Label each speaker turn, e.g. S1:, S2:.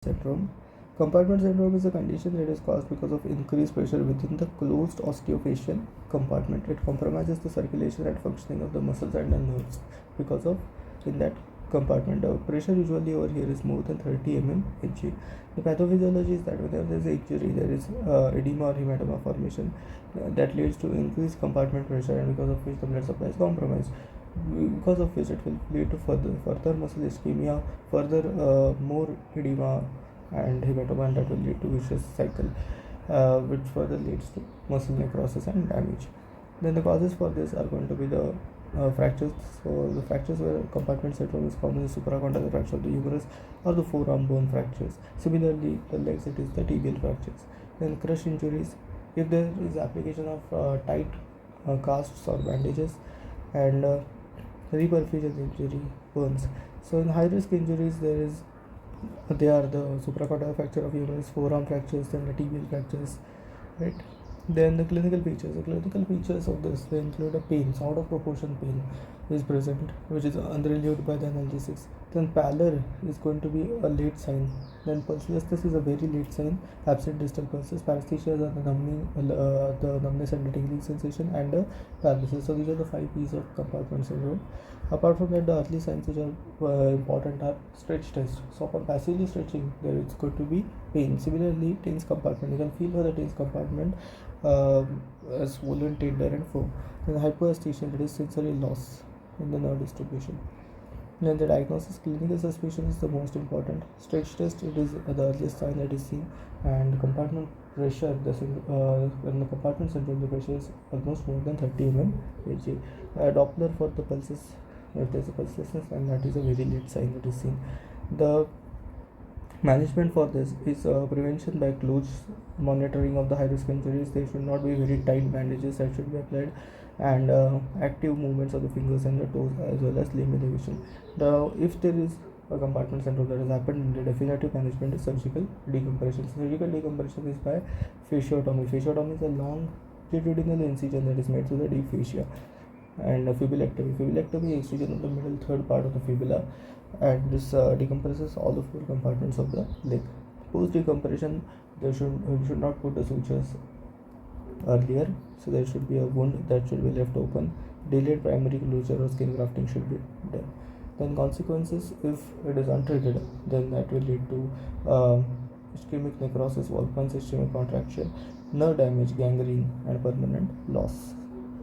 S1: syndrome. Compartment syndrome is a condition that is caused because of increased pressure within the closed osteofacial compartment. It compromises the circulation and functioning of the muscles and the nerves because of in that compartment. The pressure usually over here is more than 30 mm/Hg. The pathophysiology is that whenever there is injury, there is edema or hematoma formation that leads to increased compartment pressure, and because of which the blood supply is compromised. Because of which it will lead to further muscle ischemia, further more edema and hematoma, and that will lead to vicious cycle, which further leads to muscle necrosis and damage. Then the causes for this are going to be the fractures. So the fractures where compartment syndrome is common is supracondylar fracture of the humerus or the forearm bone fractures. Similarly, the legs, it is the tibial fractures. Then crush injuries, if there is application of tight casts or bandages, and reperfusion injury, burns. So in high risk injuries, they are the supracondylar fracture of humerus, forearm fractures, then the tibial fractures, right? Then the clinical features. The clinical features of this, they include a pain, out of proportion pain is present, which is unrelieved by the analgesics. Then pallor is going to be a late sign. Then pulselessness is a very late sign. Absent distal pulses. Paresthesia is the numbness and the tingling sensation, and the paralysis. So these are the 5 P's of compartment syndrome. Apart from that, the early signs which are important are stretch test. So upon passively stretching, there is going to be pain. Similarly, tense compartment. You can feel for the tense compartment swollen, tender, and firm. Then hypoesthesia, that is sensory loss in the nerve distribution. Then the diagnosis, clinical suspicion is the most important. Stretch test, it is the earliest sign that is seen, and compartment pressure, when the compartment syndrome, the pressure is almost more than 30 mm/Hg. Doppler for the pulses, if there is a pulselessness, and that is a very late sign that is seen. The management for this is prevention by close monitoring of the high risk injuries. There should not be very tight bandages that should be applied, and active movements of the fingers and the toes, as well as limb elevation. If there is a compartment syndrome that has happened, the definitive management is surgical decompression. Surgical decompression is by fasciotomy. Fasciotomy is a longitudinal incision that is made through the deep fascia. And fibulectomy. Fibulectomy is incision of the middle third part of the fibula, and this decompresses all the 4 compartments of the leg. Post decompression, you should not put the sutures earlier, so there should be a wound that should be left open. Delayed primary closure or skin grafting should be done. Then consequences, if it is untreated, then that will lead to ischemic necrosis, Volkmann's ischemic contraction, nerve damage, gangrene, and permanent loss.